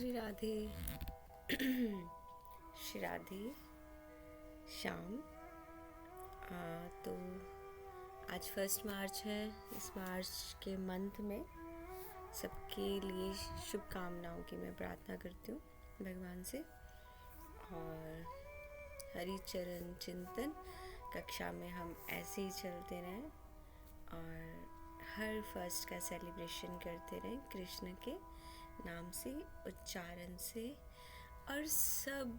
श्री राधे श्री राधे श्याम। तो आज 1 मार्च है। इस मार्च के मंथ में सबके लिए शुभकामनाओं की मैं प्रार्थना करती हूँ भगवान से। और हरिचरण चिंतन कक्षा में हम ऐसे ही चलते रहें और हर फर्स्ट का सेलिब्रेशन करते रहें कृष्ण के नाम से, उच्चारण से, और सब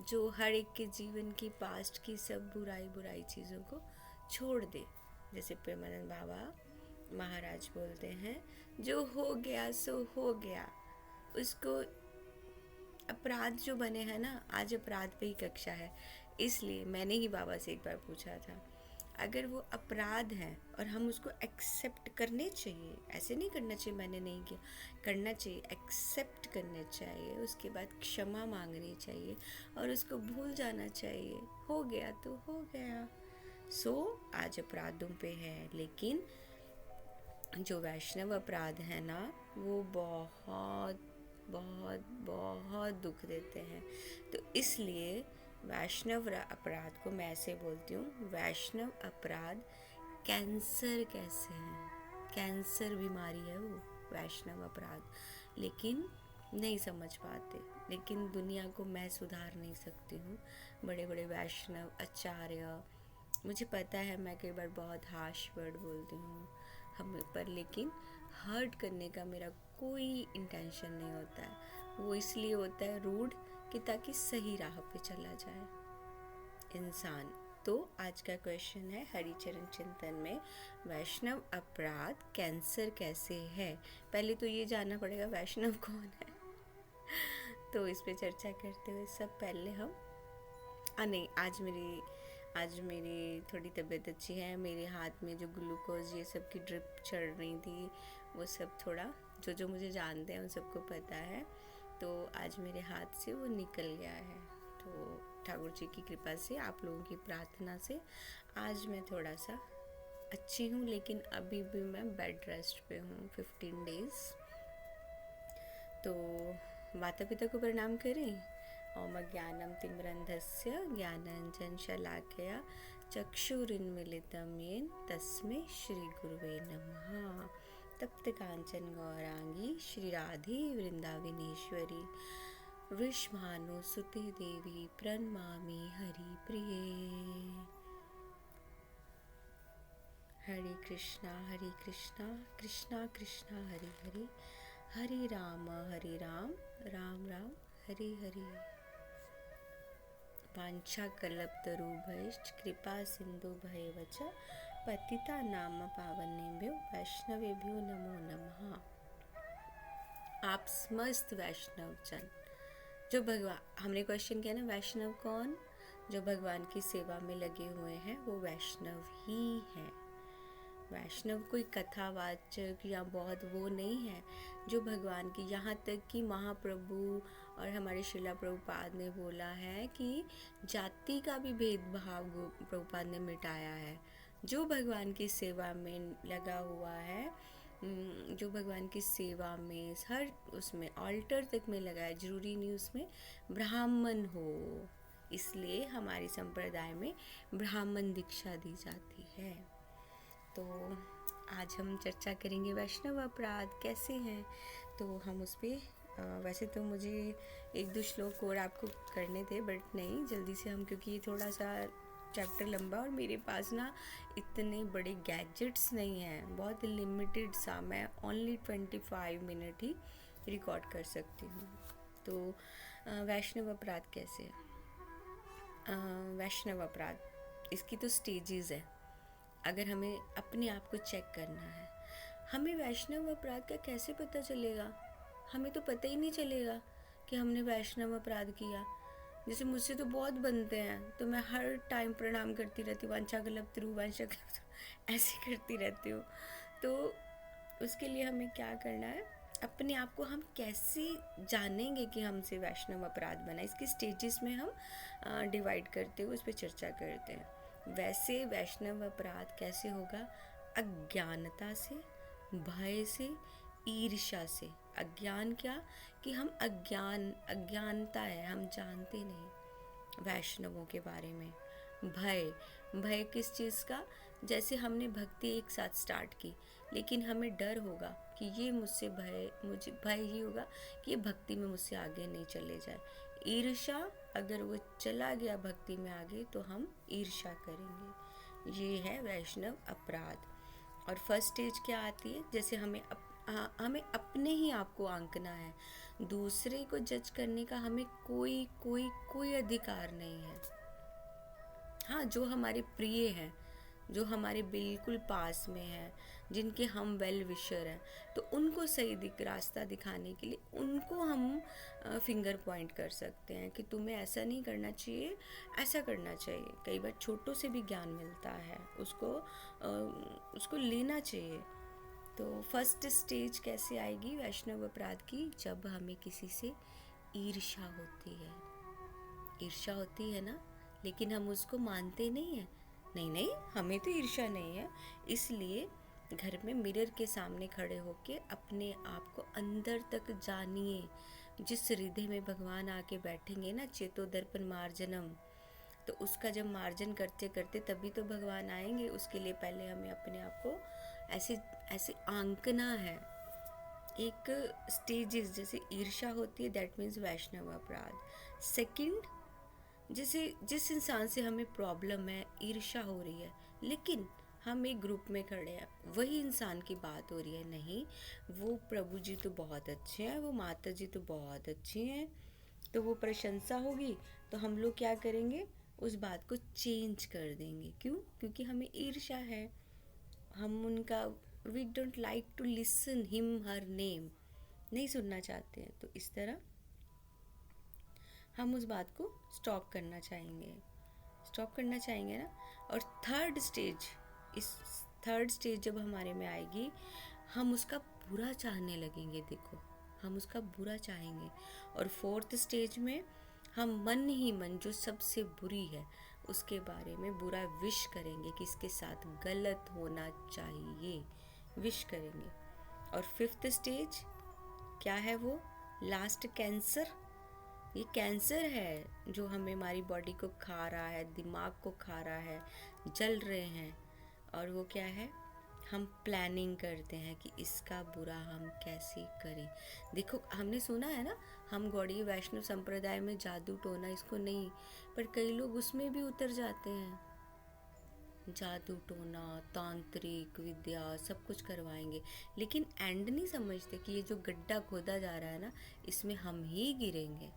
जो हर एक के जीवन की पास्ट की सब बुराई चीज़ों को छोड़ दे। जैसे प्रेमानंद बाबा महाराज बोलते हैं, जो हो गया सो हो गया। उसको अपराध जो बने हैं ना, आज अपराध पे ही कक्षा है, इसलिए मैंने ही बाबा से एक बार पूछा था, अगर वो अपराध है और हम उसको एक्सेप्ट करने चाहिए, ऐसे नहीं करना चाहिए मैंने नहीं किया, करना चाहिए, एक्सेप्ट करने चाहिए, उसके बाद क्षमा मांगनी चाहिए और उसको भूल जाना चाहिए। हो गया तो हो गया। आज अपराधों पे है, लेकिन जो वैष्णव अपराध है ना, वो बहुत बहुत बहुत दुख देते हैं। तो इसलिए वैष्णव अपराध को मैं ऐसे बोलती हूँ, वैष्णव अपराध कैंसर कैसे है, कैंसर बीमारी है वो वैष्णव अपराध, लेकिन नहीं समझ पाते। लेकिन दुनिया को मैं सुधार नहीं सकती हूँ। बड़े बड़े वैष्णव आचार्य, मुझे पता है मैं कई बार बहुत हार्श वर्ड बोलती हूँ हमें पर, लेकिन हर्ट करने का मेरा कोई इंटेंशन नहीं होता है। वो इसलिए होता है रूड कि ताकि सही राह पे चला जाए इंसान। तो आज का क्वेश्चन है हरिचरण चिंतन में, वैष्णव अपराध कैंसर कैसे है। पहले तो ये जानना पड़ेगा वैष्णव कौन है। तो इस पे चर्चा करते हुए सब पहले हम नहीं, आज मेरी थोड़ी तबीयत अच्छी है। मेरे हाथ में जो ग्लूकोज ये सब की ड्रिप चढ़ रही थी, वो सब थोड़ा जो मुझे जानते हैं उन सबको पता है, तो आज मेरे हाथ से वो निकल गया है। तो ठाकुर जी की कृपा से, आप लोगों की प्रार्थना से आज मैं थोड़ा सा अच्छी हूँ, लेकिन अभी भी मैं बेड रेस्ट पे हूँ 15 डेज़। तो माता पिता को प्रणाम करें। ओम ज्ञानम तिम्रन्धस्य ज्ञानांजन शलाकया चक्षुरुन्मीलितं येन तस्मै श्री गुरुवे नमः। तप्त कांचन गौरांगी श्री राधे वृंदावनेश्वरी वृषभानुसुते देवी प्रणमामि हरि प्रिये। हरे कृष्णा कृष्णा कृष्णा हरे हरे, हरे राम राम राम हरे हरे। वांछा कल्पतरुभ्यश्च कृपा सिंधु भयवच पतिता नाम पावनेभ्यो वैष्णवेभ्यो नमो नमः। आप समस्त वैष्णव जन जो भगवान, हमने क्वेश्चन किया ना, वैष्णव कौन? जो भगवान की सेवा में लगे हुए हैं वो वैष्णव ही हैं। वैष्णव कोई कथावाचक या बहुत वो नहीं है, जो भगवान की, यहाँ तक कि महाप्रभु और हमारे शिला प्रभुपाद ने बोला है कि जाति का भी भेदभाव प्रभुपाद ने मिटाया है। जो भगवान की सेवा में लगा हुआ है, जो भगवान की सेवा में हर उसमें ऑल्टर तक में लगा है, जरूरी नहीं उसमें ब्राह्मण हो, इसलिए हमारे संप्रदाय में ब्राह्मण दीक्षा दी जाती है। तो आज हम चर्चा करेंगे वैष्णव अपराध कैसे हैं। तो हम उस पर वैसे तो मुझे 1-2 श्लोक और आपको करने थे, बट नहीं, जल्दी से हम, क्योंकि ये थोड़ा सा चैप्टर लंबा और मेरे पास ना इतने बड़े गैजेट्स नहीं हैं, बहुत लिमिटेड सा, मैं ओनली 25 मिनट ही रिकॉर्ड कर सकती हूँ। तो वैष्णव अपराध कैसे है? वैष्णव अपराध, इसकी तो स्टेजेस है। अगर हमें अपने आप को चेक करना है, हमें वैष्णव अपराध का कैसे पता चलेगा? हमें तो पता ही नहीं चलेगा कि हमने वैष्णव अपराध किया। जैसे मुझसे तो बहुत बनते हैं, तो मैं हर टाइम प्रणाम करती रहती हूँ, वांछा कल्पतरु ऐसे करती रहती हूँ। तो उसके लिए हमें क्या करना है, अपने आप को हम कैसे जानेंगे कि हमसे वैष्णव अपराध बना, इसके स्टेजेस में हम डिवाइड करते हुए उस पर चर्चा करते हैं। वैसे वैष्णव अपराध कैसे होगा? अज्ञानता से, भय से, ईर्ष्या से। अज्ञान क्या, कि हम अज्ञानता है, हम जानते नहीं वैष्णवों के बारे में। भय, भय किस चीज़ का, जैसे हमने भक्ति एक साथ स्टार्ट की, लेकिन हमें डर होगा कि ये मुझसे मुझे भय ये होगा कि ये भक्ति में मुझसे आगे नहीं चले जाए। ईर्ष्या, अगर वो चला गया भक्ति में आगे तो हम ईर्ष्या करेंगे। ये है वैष्णव अपराध। और फर्स्ट स्टेज क्या आती है, जैसे हमें अपने ही आप को आंकना है, दूसरे को जज करने का हमें कोई अधिकार नहीं है। हाँ, जो हमारे प्रिय हैं, जो हमारे बिल्कुल पास में हैं, जिनके हम वेल विशर हैं, तो उनको सही रास्ता दिखाने के लिए उनको हम फिंगर पॉइंट कर सकते हैं कि तुम्हें ऐसा नहीं करना चाहिए, ऐसा करना चाहिए। कई बार छोटों से भी ज्ञान मिलता है, उसको लेना चाहिए। तो फर्स्ट स्टेज कैसे आएगी वैष्णव अपराध की, जब हमें किसी से ईर्ष्या होती है। ईर्ष्या होती है ना, लेकिन हम उसको मानते नहीं हैं। नहीं, हमें तो ईर्ष्या नहीं है। इसलिए घर में मिरर के सामने खड़े होके अपने आप को अंदर तक जानिए। जिस हृदय में भगवान आके बैठेंगे ना, चेतो दर्पण मार्जनम, तो उसका जब मार्जन करते करते तभी तो भगवान आएंगे। उसके लिए पहले हमें अपने आप को ऐसे ऐसे आंकना है। एक स्टेजेस, जैसे ईर्ष्या होती है, दैट मीन्स वैष्णव अपराध। सेकंड, जैसे जिस इंसान से हमें प्रॉब्लम है, ईर्ष्या हो रही है, लेकिन हम एक ग्रुप में खड़े हैं, वही इंसान की बात हो रही है, नहीं वो प्रभु जी तो बहुत अच्छे हैं, वो माता जी तो बहुत अच्छी हैं, तो वो प्रशंसा होगी, तो हम लोग क्या करेंगे, उस बात को चेंज कर देंगे। क्यों? क्योंकि हमें ईर्ष्या है। हम उनका we don't like to listen him her name, नहीं सुनना चाहते हैं। तो इस तरह हम उस बात को स्टॉप करना चाहेंगे ना। और थर्ड स्टेज, इस थर्ड स्टेज जब हमारे में आएगी, हम उसका बुरा चाहने लगेंगे। देखो, हम उसका बुरा चाहेंगे। और फोर्थ स्टेज में हम मन ही मन जो सबसे बुरी है उसके बारे में बुरा विश करेंगे कि इसके साथ गलत होना चाहिए, विश करेंगे। और फिफ्थ स्टेज क्या है, वो लास्ट, कैंसर। ये कैंसर है जो हमें हमारी बॉडी को खा रहा है, दिमाग को खा रहा है, जल रहे हैं। और वो क्या है, हम प्लानिंग करते हैं कि इसका बुरा हम कैसे करें। देखो, हमने सुना है ना, हम गौड़ीय वैष्णव संप्रदाय में जादू टोना इसको नहीं, पर कई लोग उसमें भी उतर जाते हैं। जादू टोना, तांत्रिक विद्या सब कुछ करवाएंगे, लेकिन एंड नहीं समझते कि ये जो गड्ढा खोदा जा रहा है ना, इसमें हम ही गिरेंगे।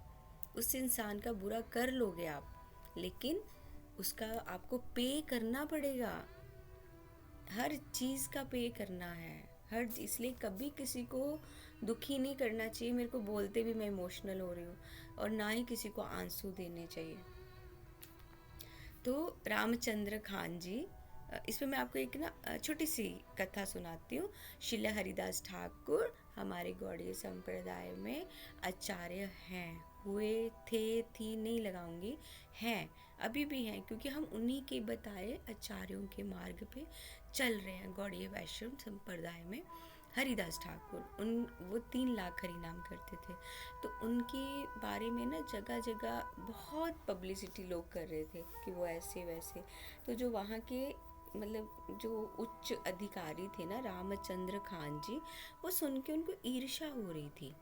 उस इंसान का बुरा कर लोगे आप, लेकिन उसका आपको पे करना पड़ेगा। हर चीज़ का पे करना है, इसलिए कभी किसी को दुखी नहीं करना चाहिए। मेरे को बोलते भी मैं इमोशनल हो रही हूँ, और ना ही किसी को आंसू देने चाहिए। तो रामचंद्र खान जी, इसमें मैं आपको एक ना छोटी सी कथा सुनाती हूँ। शिला हरिदास ठाकुर हमारे गौड़ीय संप्रदाय में आचार्य हैं, हुए थी नहीं लगाऊंगी, हैं, अभी भी हैं, क्योंकि हम उन्हीं के बताए आचार्यों के मार्ग पे चल रहे हैं। गौड़ीय वैष्णव संप्रदाय में हरिदास ठाकुर, वो 3 लाख हरि नाम करते थे। तो उनके बारे में ना जगह जगह बहुत पब्लिसिटी लोग कर रहे थे कि वो ऐसे वैसे। तो जो वहाँ के मतलब जो उच्च अधिकारी थे ना, रामचंद्र खान जी, वो सुन के उनको ईर्ष्या हो रही थी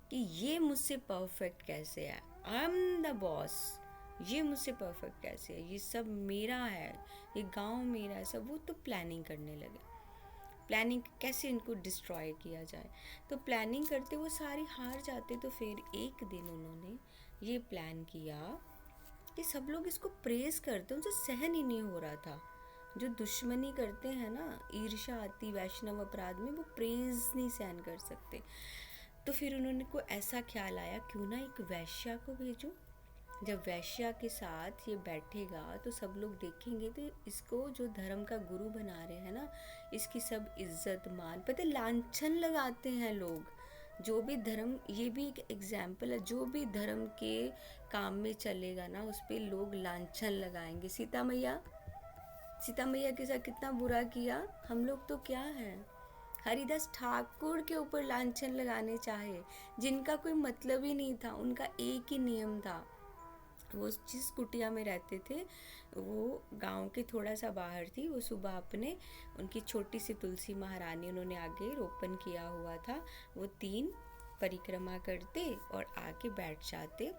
कि ये मुझसे परफेक्ट कैसे है, आई एम द बॉस, ये मुझसे परफेक्ट कैसे है, ये सब मेरा है, ये गांव मेरा है सब। वो तो प्लानिंग करने लगे, प्लानिंग कैसे इनको डिस्ट्रॉय किया जाए। तो प्लानिंग करते वो सारी हार जाते। तो फिर एक दिन उन्होंने ये प्लान किया कि सब लोग इसको प्रेज करते, उनसे सहन ही नहीं हो रहा था। जो दुश्मनी करते हैं ना, ईर्ष्या आती वैष्णव अपराध में, वो प्रेज नहीं सहन कर सकते। तो फिर उन्होंने को ऐसा ख्याल आया, क्यों ना एक वैश्या को भेजूं। जब वैश्या के साथ ये बैठेगा तो सब लोग देखेंगे, तो इसको जो धर्म का गुरु बना रहे हैं ना, इसकी सब इज्जत मान, पता लांछन लगाते हैं लोग। जो भी धर्म, ये भी एक एग्जाम्पल है, जो भी धर्म के काम में चलेगा ना, उस पर लोग लांछन लगाएंगे। सीता मैया के साथ कितना बुरा किया, हम लोग तो क्या है, हरिदास ठाकुर के ऊपर लांछन लगाने चाहे, जिनका कोई मतलब ही नहीं था। उनका एक ही नियम था, वो जिस कुटिया में रहते थे वो गांव के थोड़ा सा बाहर थी। वो सुबह अपने, उनकी छोटी सी तुलसी महारानी उन्होंने आगे रोपण किया हुआ था, वो 3 परिक्रमा करते और आके बैठ जाते।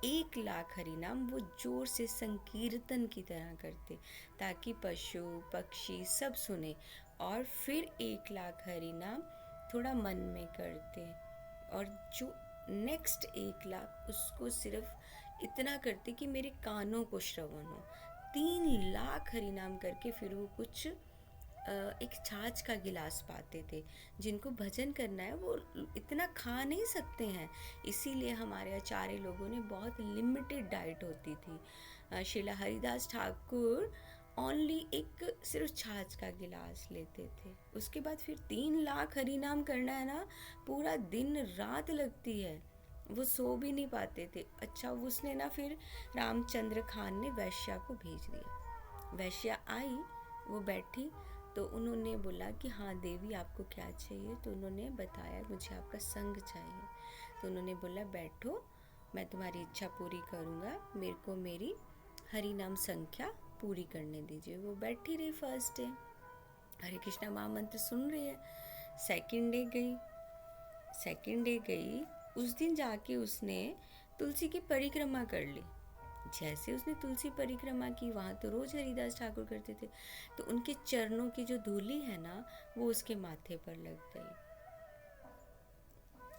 1 लाख हरिनाम वो जोर से संकीर्तन की तरह करते, ताकि पशु पक्षी सब सुने। और फिर 1 लाख हरिनाम थोड़ा मन में करते, और जो नेक्स्ट 1 लाख उसको सिर्फ इतना करते कि मेरे कानों को श्रवण हो। 3 लाख हरिनाम करके फिर वो कुछ एक छाछ का गिलास पाते थे। जिनको भजन करना है वो इतना खा नहीं सकते हैं, इसीलिए हमारे आचार्य लोगों ने बहुत लिमिटेड डाइट होती थी। श्रीला हरिदास ठाकुर ओनली एक सिर्फ छाछ का गिलास लेते थे। उसके बाद फिर 3 लाख हरिनाम करना है ना, पूरा दिन रात लगती है, वो सो भी नहीं पाते थे। अच्छा, उसने ना फिर रामचंद्र खान ने वैश्या को भेज दिया। वैश्या आई, वो बैठी, तो उन्होंने बोला कि हाँ देवी आपको क्या चाहिए। तो उन्होंने बताया मुझे आपका संग चाहिए। तो उन्होंने बोला बैठो, मैं तुम्हारी इच्छा पूरी करूँगा, मेरे को मेरी हरि नाम संख्या पूरी करने दीजिए। वो बैठी रही। फर्स्ट डे हरे कृष्णा महामंत्र सुन रही है। सेकेंड डे गई, उस दिन जाके उसने तुलसी की परिक्रमा कर ली। जैसे उसने तुलसी परिक्रमा की, वहाँ तो रोज हरिदास ठाकुर करते थे, तो उनके चरणों की जो धूली है ना, वो उसके माथे पर लग गई।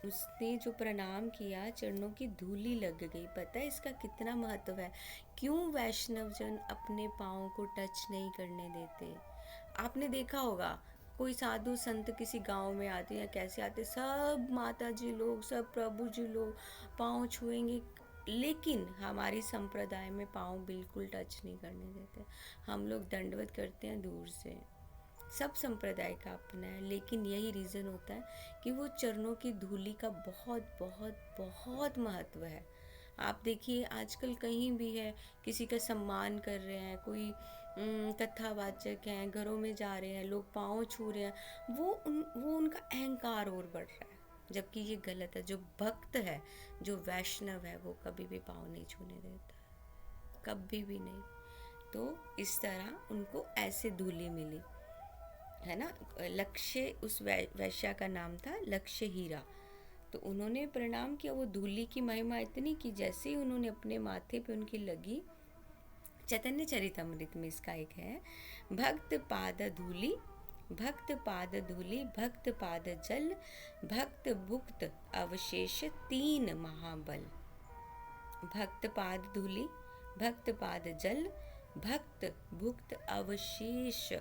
उसने जो प्रणाम किया, चरणों की धूली लग गई। पता है इसका कितना महत्व है? क्यों वैष्णव जन अपने पाँव को टच नहीं करने देते? आपने देखा होगा, कोई साधु संत किसी गांव में आते या कैसे आते, सब माता जी लोग, सब प्रभु जी लोग पाँव छुएंगे, लेकिन हमारी संप्रदाय में पाँव बिल्कुल टच नहीं करने देते। हम लोग दंडवत करते हैं दूर से। सब संप्रदाय का अपना है, लेकिन यही रीज़न होता है कि वो चरणों की धूली का बहुत बहुत बहुत महत्व है। आप देखिए आजकल कहीं भी है, किसी का सम्मान कर रहे हैं, कोई कथावाचक हैं, घरों में जा रहे हैं, लोग पाँव छू रहे हैं, वो उनका अहंकार और बढ़ रहा है, जबकि ये गलत है। जो भक्त है, जो वैष्णव है, वो कभी भी पाँव नहीं छूने देता, कभी भी नहीं। तो इस तरह उनको ऐसे धूली मिली, है ना। लक्ष्य, उस वैश्या का नाम था लक्ष्य हीरा। तो उन्होंने प्रणाम किया। वो धूली की महिमा इतनी कि जैसे ही उन्होंने अपने माथे पे उनकी लगी, चैतन्य चरितमृत में इसका एक है, भक्त पाद धूली, भक्त पाद धूली, भक्त पाद जल, भक्त भुक्त अवशेष 3 महाबल। भक्त पाद धूली, भक्त पाद जल, भक्त भुक्त अवशेष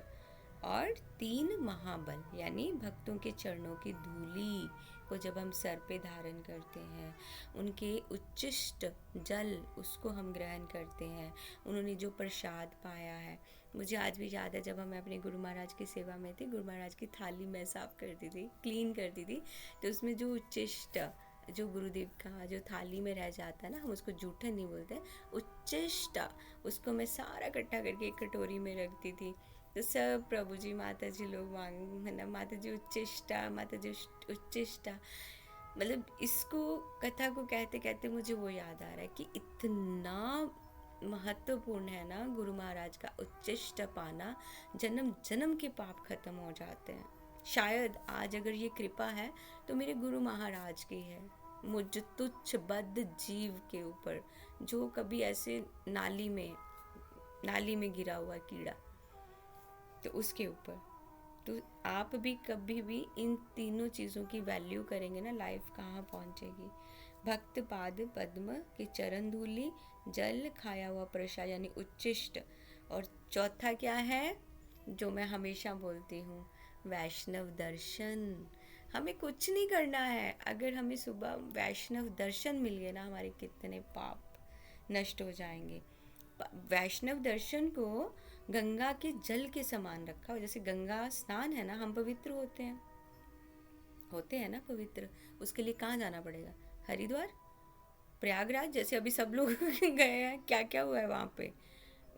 और 3 महाबल, यानी भक्तों के चरणों की धूली को जब हम सर पे धारण करते हैं, उनके उच्चिष्ट जल उसको हम ग्रहण करते हैं, उन्होंने जो प्रसाद पाया है। मुझे आज भी याद है, जब हम अपने गुरु महाराज की सेवा में थे, गुरु महाराज की थाली मैं साफ करती थी, क्लीन करती थी, तो उसमें जो उच्चिष्ट, जो गुरुदेव का जो थाली में रह जाता है ना, हम उसको जूठन नहीं बोलते, उच्चिष्ट, उसको मैं सारा इकट्ठा करके एक कटोरी में रखती थी। तो सब प्रभु जी, माता जी लोग मांग, है ना, माता जी उच्चिष्टा, माता जी उच्चिष्टा, मतलब इसको, कथा को कहते कहते मुझे वो याद आ रहा है कि इतना महत्वपूर्ण है ना गुरु महाराज का उच्चिष्ट पाना, जन्म जन्म के पाप खत्म हो जाते हैं। शायद आज अगर ये कृपा है तो मेरे गुरु महाराज की है, मुझ तुच्छ बद्ध जीव के ऊपर, जो कभी ऐसे नाली में गिरा हुआ कीड़ा, तो उसके ऊपर। तो आप भी कभी भी इन तीनों चीज़ों की वैल्यू करेंगे ना, लाइफ कहाँ पहुँचेगी। भक्त पाद पद्म के चरण धूली, जल खाया हुआ प्रसाद यानी उच्चिष्ट, और चौथा क्या है जो मैं हमेशा बोलती हूँ, वैष्णव दर्शन। हमें कुछ नहीं करना है, अगर हमें सुबह वैष्णव दर्शन मिल गए ना, हमारे कितने पाप नष्ट हो जाएंगे। वैष्णव दर्शन को गंगा के जल के समान रखा हो। जैसे गंगा स्नान है ना, हम पवित्र होते हैं ना पवित्र, उसके लिए कहाँ जाना पड़ेगा? हरिद्वार, प्रयागराज, जैसे अभी सब लोग गए हैं, क्या क्या हुआ है वहाँ पे।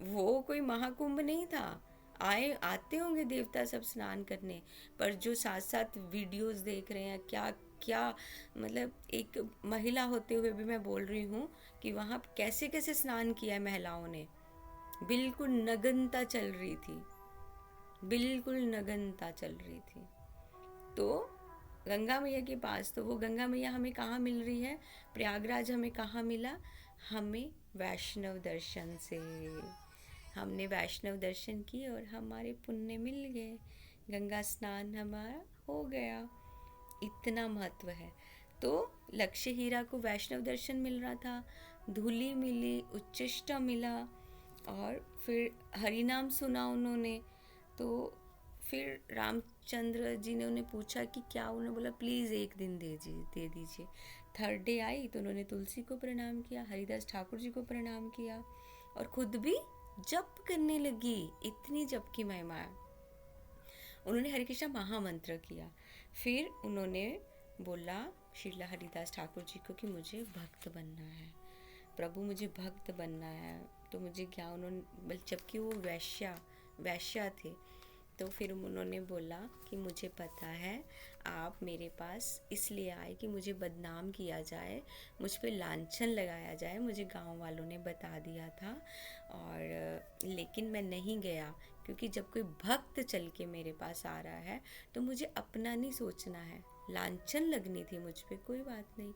वो कोई महाकुंभ नहीं था, आते होंगे देवता सब स्नान करने, पर जो साथ साथ वीडियोस देख रहे हैं, क्या क्या मतलब, एक महिला होते हुए भी मैं बोल रही हूँ कि वहाँ कैसे कैसे स्नान किया है महिलाओं ने। बिल्कुल नग्नता चल रही थी, बिल्कुल नग्नता चल रही थी। तो गंगा मैया के पास, तो वो गंगा मैया हमें कहाँ मिल रही है? प्रयागराज हमें कहाँ मिला? हमें वैष्णव दर्शन से। हमने वैष्णव दर्शन किए और हमारे पुण्य मिल गए, गंगा स्नान हमारा हो गया। इतना महत्व है। तो लक्ष्य हीरा को वैष्णव दर्शन मिल रहा था, धूली मिली, उच्चिष्ट मिला, और फिर हरि नाम सुना उन्होंने। तो फिर रामचंद्र जी ने उन्हें पूछा कि क्या, उन्होंने बोला प्लीज़ एक दिन दे दीजिए। थर्ड डे आई तो उन्होंने तुलसी को प्रणाम किया, हरिदास ठाकुर जी को प्रणाम किया, और खुद भी जप करने लगी। इतनी जप की महिमा है। उन्होंने हरे कृष्णा महामंत्र किया। फिर उन्होंने बोला श्रीला हरिदास ठाकुर जी को कि मुझे भक्त बनना है, प्रभु मुझे भक्त बनना है। तो मुझे क्या, उन्होंने, जबकि वो वैश्या थे, तो फिर उन्होंने बोला कि मुझे पता है आप मेरे पास इसलिए आए कि मुझे बदनाम किया जाए, मुझ पे लांछन लगाया जाए, मुझे गांव वालों ने बता दिया था, और लेकिन मैं नहीं गया, क्योंकि जब कोई भक्त चल के मेरे पास आ रहा है तो मुझे अपना नहीं सोचना है। लांछन लगनी थी मुझ पे, कोई बात नहीं,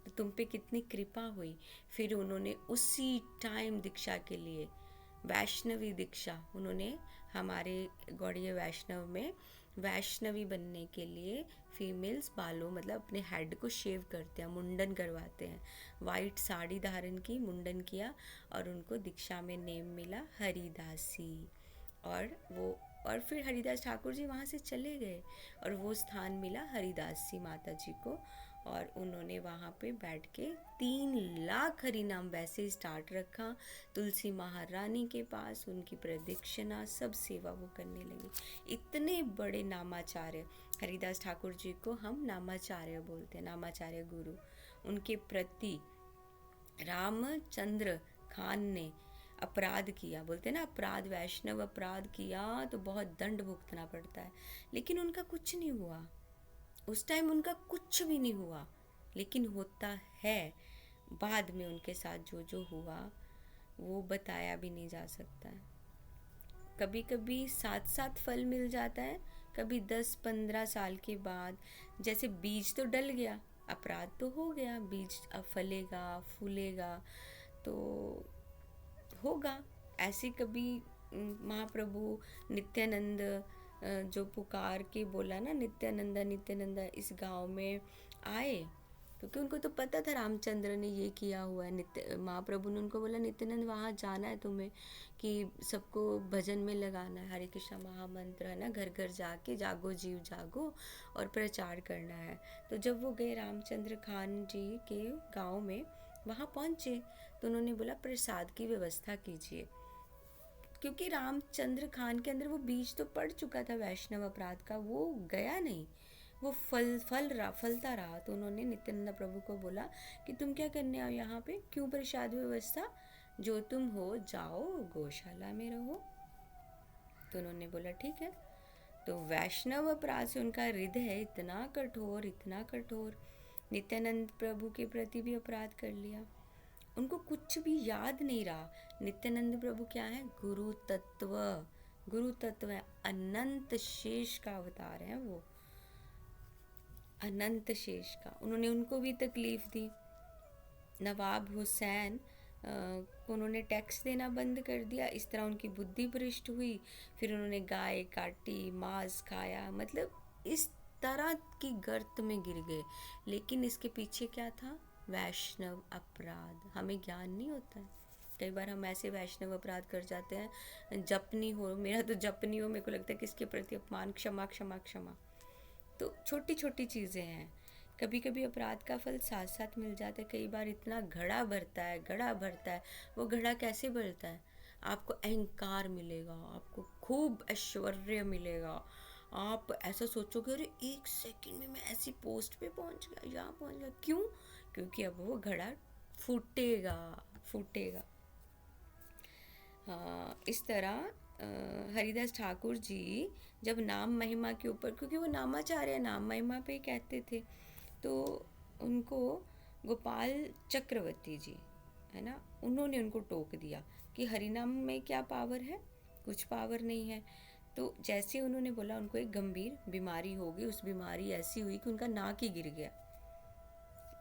तो तुम पे कितनी कृपा हुई। फिर उन्होंने उसी टाइम दीक्षा के लिए, वैष्णवी दीक्षा, उन्होंने हमारे गौड़ीय वैष्णव में वैष्णवी बनने के लिए फीमेल्स बालों, मतलब अपने हेड को शेव करते हैं, मुंडन करवाते हैं। वाइट साड़ी धारण की, मुंडन किया, और उनको दीक्षा में नेम मिला हरिदासी। और फिर हरिदास ठाकुर जी वहाँ से चले गए, और वो स्थान मिला हरिदासी माता जी को, और उन्होंने वहाँ पे बैठ के 3 लाख हरि नाम वैसे ही स्टार्ट रखा। तुलसी महारानी के पास उनकी प्रदक्षिणा, सब सेवा वो करने लगी। इतने बड़े नामाचार्य, हरिदास ठाकुर जी को हम नामाचार्य बोलते हैं, नामाचार्य गुरु। उनके प्रति रामचंद्र खान ने अपराध किया, बोलते हैं ना अपराध, वैष्णव अपराध किया तो बहुत दंड भुगतना पड़ता है, लेकिन उनका कुछ नहीं हुआ। उस टाइम उनका कुछ भी नहीं हुआ, लेकिन होता है बाद में उनके साथ जो जो हुआ वो बताया भी नहीं जा सकता है। कभी कभी साथ साथ फल मिल जाता है, कभी 10-15 साल के बाद। जैसे बीज तो डल गया, अपराध तो हो गया, बीज अब फलेगा फूलेगा तो होगा। ऐसे कभी महाप्रभु नित्यानंद जो पुकार के बोला ना, नित्यानंदा नित्यानंदा, इस गांव में आए, क्योंकि उनको तो पता था रामचंद्र ने ये किया हुआ है। नित्य महाप्रभु ने उनको बोला नित्यानंद वहाँ जाना है तुम्हें, कि सबको भजन में लगाना है, हरे कृष्णा महामंत्र है ना, घर घर जाके जागो जीव जागो, और प्रचार करना है। तो जब वो गए रामचंद्र खान जी के गांव में, वहाँ पहुँचे, तो उन्होंने बोला प्रसाद की व्यवस्था कीजिए, क्योंकि रामचंद्र खान के अंदर वो बीज तो पड़ चुका था वैष्णव अपराध का, वो गया नहीं, वो फलता रहा। तो उन्होंने नित्यानंद प्रभु को बोला कि तुम क्या करने आओ यहाँ पे, क्यों प्रसाद व्यवस्था, जो तुम हो जाओ गौशाला में रहो। तो उन्होंने बोला ठीक है। तो वैष्णव अपराध से उनका हृदय इतना कठोर, इतना कठोर, नित्यानंद प्रभु के प्रति भी अपराध कर लिया। उनको कुछ भी याद नहीं रहा। नित्यानंद प्रभु क्या है? गुरु तत्व, गुरु तत्व है, अनंत शेष का अवतार है वो, अनंत शेष का। उन्होंने उनको भी तकलीफ दी। नवाब हुसैन को उन्होंने टैक्स देना बंद कर दिया, इस तरह उनकी बुद्धि भ्रष्ट हुई। फिर उन्होंने गाय काटी, मांस खाया, मतलब इस तरह की गर्त में गिर गए। लेकिन इसके पीछे क्या था? वैष्णव अपराध। हमें ज्ञान नहीं होता है, कई बार हम ऐसे वैष्णव अपराध कर जाते हैं। जपनी हो, मेरा तो जपनी हो, मेरे को लगता है किसके प्रति अपमान, क्षमा क्षमा क्षमा। तो छोटी छोटी चीज़ें हैं। कभी कभी अपराध का फल साथ साथ मिल जाता है। कई बार इतना घड़ा भरता है, घड़ा भरता है। वो घड़ा कैसे भरता है? आपको अहंकार मिलेगा, आपको खूब ऐश्वर्य मिलेगा, आप ऐसा सोचोगे अरे 1 सेकंड में मैं ऐसी पोस्ट पे पहुंच गया, यहाँ पहुंच गया। क्यों? क्योंकि अब वो घड़ा फूटेगा, फूटेगा। हाँ, इस तरह हरिदास ठाकुर जी जब नाम महिमा के ऊपर, क्योंकि वो नामाचार्य नाम महिमा पे ही कहते थे, तो उनको गोपाल चक्रवर्ती जी है ना, उन्होंने उनको टोक दिया कि हरिनाम में क्या पावर है, कुछ पावर नहीं है। तो जैसे उन्होंने बोला, उनको एक गंभीर बीमारी हो गई, उस बीमारी ऐसी हुई कि उनका नाक ही गिर गया।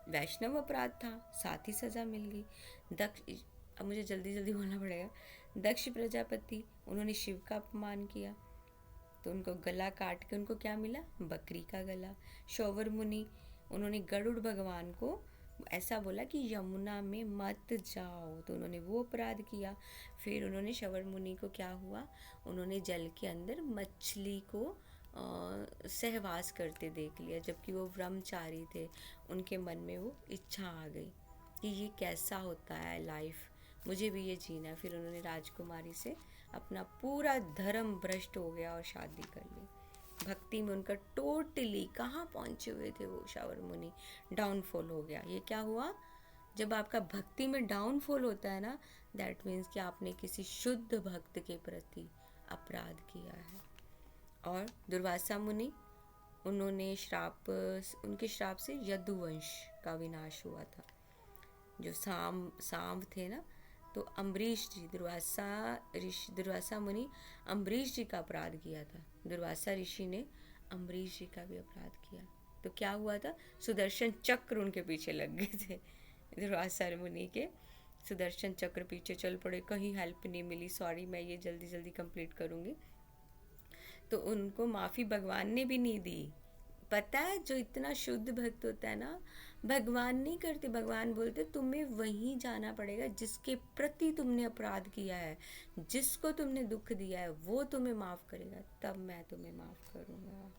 वैष्णव अपराध था, साथ ही सज़ा मिल गई। दक्ष, अब मुझे जल्दी जल्दी बोलना पड़ेगा, दक्ष प्रजापति, उन्होंने शिव का अपमान किया तो उनको गला काट के उनको क्या मिला, बकरी का गला। शौवर मुनि, उन्होंने गरुड़ भगवान को ऐसा बोला कि यमुना में मत जाओ, तो उन्होंने वो अपराध किया। फिर उन्होंने शौवर मुनि को क्या हुआ, उन्होंने जल के अंदर मछली को सहवास करते देख लिया, जबकि वो ब्रह्मचारी थे। उनके मन में वो इच्छा आ गई कि ये कैसा होता है लाइफ, मुझे भी ये जीना है। फिर उन्होंने राजकुमारी से अपना पूरा धर्म भ्रष्ट हो गया और शादी कर ली। भक्ति में उनका टोटली कहाँ पहुँचे हुए थे वो शौवर मुनि, डाउनफॉल हो गया। ये क्या हुआ, जब आपका भक्ति में डाउनफॉल होता है ना, दैट मीन्स कि आपने किसी शुद्ध भक्त के प्रति अपराध किया है। और दुर्वासा मुनि, उन्होंने उनके श्राप से यदुवंश का विनाश हुआ था। जो सांब थे ना, तो अम्बरीश जी, दुर्वासा मुनि अम्बरीश जी का अपराध किया था, दुर्वासा ऋषि ने अम्बरीश जी का भी अपराध किया। तो क्या हुआ था, सुदर्शन चक्र उनके पीछे लग गए थे। दुर्वासा मुनि के सुदर्शन चक्र पीछे चल पड़े, कहीं हेल्प नहीं मिली। सॉरी, मैं ये जल्दी जल्दी कंप्लीट करूँगी। तो उनको माफ़ी भगवान ने भी नहीं दी। पता है, जो इतना शुद्ध भक्त होता है ना, भगवान नहीं करते, भगवान बोलते तुम्हें वहीं जाना पड़ेगा जिसके प्रति तुमने अपराध किया है, जिसको तुमने दुख दिया है, वो तुम्हें माफ़ करेगा, तब मैं तुम्हें माफ़ करूँगा।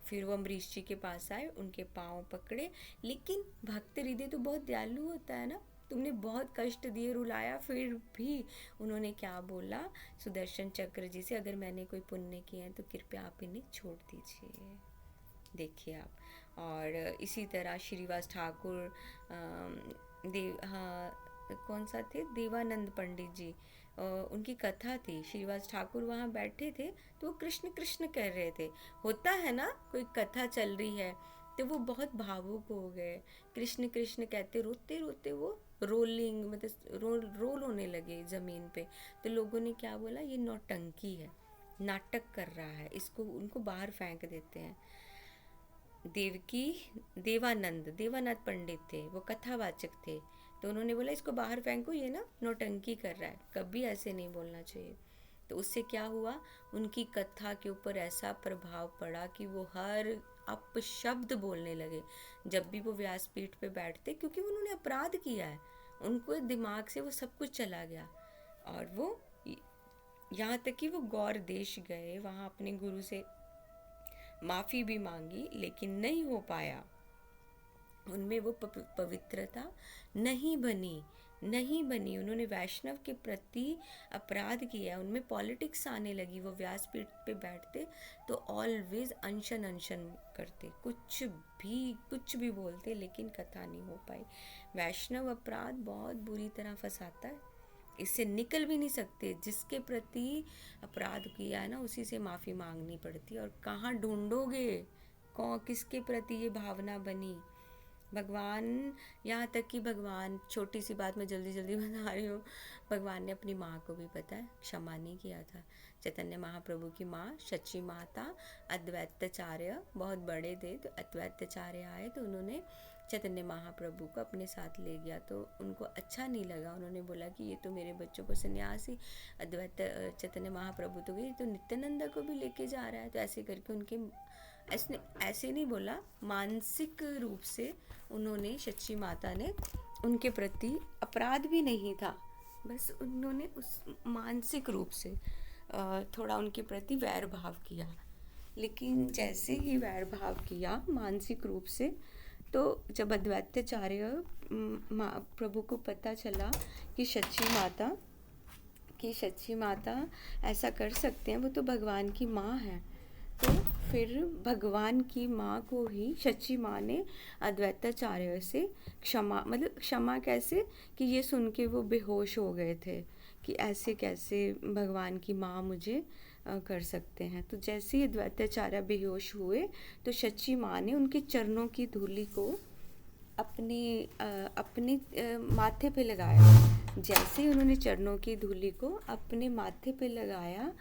फिर वो अम्बरीश जी के पास आए, उनके पाँव पकड़े। लेकिन भक्त हृदय तो बहुत दयालु होता है ना, तुमने बहुत कष्ट दिए, रुलाया, फिर भी उन्होंने क्या बोला सुदर्शन चक्र जी से, अगर मैंने कोई पुण्य किया है तो कृपया आप इन्हें छोड़ दीजिए। देखिए आप। और इसी तरह श्रीवास ठाकुर, कौन सा थे, देवानंद पंडित जी, उनकी कथा थी। श्रीवास ठाकुर वहाँ बैठे थे तो वो कृष्ण कृष्ण कह रहे थे। होता है ना, कोई कथा चल रही है तो वो बहुत भावुक हो गए, कृष्ण कृष्ण कहते रोते रोते वो रोलिंग मतलब रोल होने लगे ज़मीन पे। तो लोगों ने क्या बोला, ये नौटंकी है, नाटक कर रहा है, इसको उनको बाहर फेंक देते हैं। देवानंद पंडित थे, वो कथावाचक थे, तो उन्होंने बोला इसको बाहर फेंको, ये ना नौटंकी कर रहा है, कभी ऐसे नहीं बोलना चाहिए। तो उससे क्या हुआ, उनकी कथा के ऊपर ऐसा प्रभाव पड़ा कि वो हर अपशब्द बोलने लगे जब भी वो व्यासपीठ पे बैठते, क्योंकि उन्होंने अपराध किया है, उनको दिमाग से वो सब कुछ चला गया। और वो यहाँ तक कि वो गौर देश गए, वहाँ अपने गुरु से माफ़ी भी मांगी, लेकिन नहीं हो पाया, उनमें वो पवित्रता नहीं बनी। उन्होंने वैष्णव के प्रति अपराध किया, उनमें पॉलिटिक्स आने लगी। वो व्यासपीठ पे बैठते तो ऑलवेज अनशन करते, कुछ भी बोलते, लेकिन कथा नहीं हो पाई। वैष्णव अपराध बहुत बुरी तरह फंसाता है, इससे निकल भी नहीं सकते। जिसके प्रति अपराध किया है ना, उसी से माफ़ी मांगनी पड़ती है। और कहाँ ढूंढोगे, किसके प्रति ये भावना बनी। भगवान, यहाँ तक कि भगवान, छोटी सी बात मैं जल्दी जल्दी बता रही हूँ, भगवान ने अपनी माँ को भी पता है क्षमा नहीं किया था। चैतन्य महाप्रभु की माँ सच्ची माता अद्वैताचार्य बहुत बड़े थे, तो अद्वैताचार्य आए तो उन्होंने चैतन्य महाप्रभु को अपने साथ ले गया, तो उनको अच्छा नहीं लगा। उन्होंने बोला कि ये तो मेरे बच्चों को सन्यासी, अद्वैत चैतन्य महाप्रभु तो गई, तो नित्यानंदा को भी लेके जा रहा है। तो ऐसे करके उनके ऐसे नहीं बोला, मानसिक रूप से उन्होंने, सच्ची माता ने उनके प्रति अपराध भी नहीं था, बस उन्होंने उस मानसिक रूप से थोड़ा उनके प्रति वैर भाव किया। लेकिन जैसे ही वैर भाव किया मानसिक रूप से, तो जब अद्वैताचार्य प्रभु को पता चला कि सच्ची माता ऐसा कर सकते हैं, वो तो भगवान की माँ है, तो फिर भगवान की माँ को ही सच्ची माँ ने अद्वैताचार्य से क्षमा कैसे, कि ये सुन के वो बेहोश हो गए थे कि ऐसे कैसे भगवान की माँ मुझे कर सकते हैं। तो जैसे ही द्वैताचार्य बेहोश हुए तो सच्ची माँ ने उनके चरणों की धूलि को अपने माथे पे लगाया। जैसे ही उन्होंने चरणों की धूलि को अपने माथे पे लगाया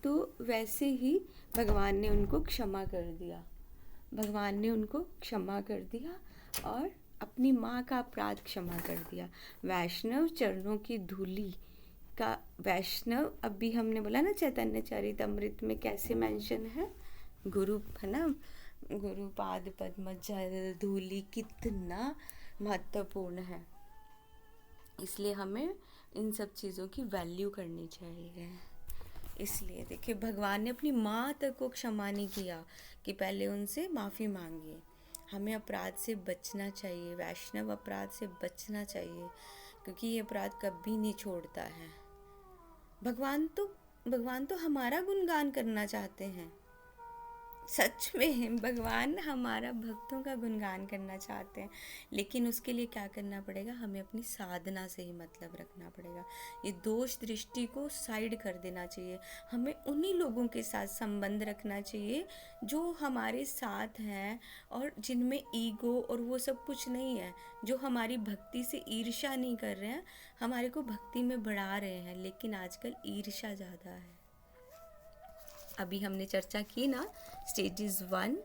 तो वैसे ही भगवान ने उनको क्षमा कर दिया। भगवान ने उनको क्षमा कर दिया और अपनी माँ का अपराध क्षमा कर दिया। वैष्णव चरणों की धूलि का वैष्णव, अभी हमने बोला ना चैतन्य चरितमृत में कैसे मेंशन है, गुरु है ना, गुरु पाद पद्म जल धूलि कितना महत्वपूर्ण है। इसलिए हमें इन सब चीज़ों की वैल्यू करनी चाहिए। इसलिए देखिए भगवान ने अपनी माँ तक को क्षमा नहीं किया कि पहले उनसे माफ़ी मांगिए। हमें अपराध से बचना चाहिए, वैष्णव अपराध से बचना चाहिए, क्योंकि ये अपराध कभी नहीं छोड़ता है। भगवान तो हमारा गुणगान करना चाहते हैं। सच में भगवान हमारा भक्तों का गुणगान करना चाहते हैं, लेकिन उसके लिए क्या करना पड़ेगा, हमें अपनी साधना से ही मतलब रखना पड़ेगा। ये दोष दृष्टि को साइड कर देना चाहिए। हमें उन्हीं लोगों के साथ संबंध रखना चाहिए जो हमारे साथ हैं और जिनमें ईगो और वो सब कुछ नहीं है, जो हमारी भक्ति से ईर्ष्या नहीं कर रहे हैं, हमारे को भक्ति में बढ़ा रहे हैं। लेकिन आजकल ईर्ष्या ज़्यादा है। अभी हमने चर्चा की ना स्टेजेस 1,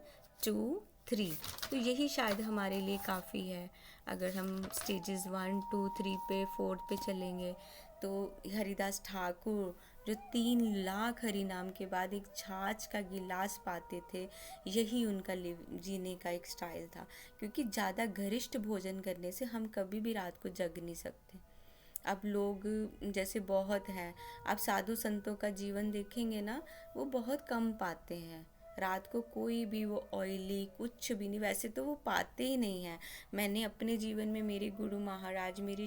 2, 3, तो यही शायद हमारे लिए काफ़ी है। अगर हम स्टेजेस 1, 2, 3 पे 4 पे चलेंगे तो हरिदास ठाकुर जो 3 लाख हरि नाम के बाद एक छाछ का गिलास पाते थे, यही उनका जीने का एक स्टाइल था। क्योंकि ज़्यादा गरिष्ठ भोजन करने से हम कभी भी रात को जग नहीं सकते। अब लोग जैसे बहुत हैं, आप साधु संतों का जीवन देखेंगे ना, वो बहुत कम पाते हैं रात को, कोई भी वो ऑयली कुछ भी नहीं, वैसे तो वो पाते ही नहीं हैं। मैंने अपने जीवन में मेरे गुरु महाराज, मेरी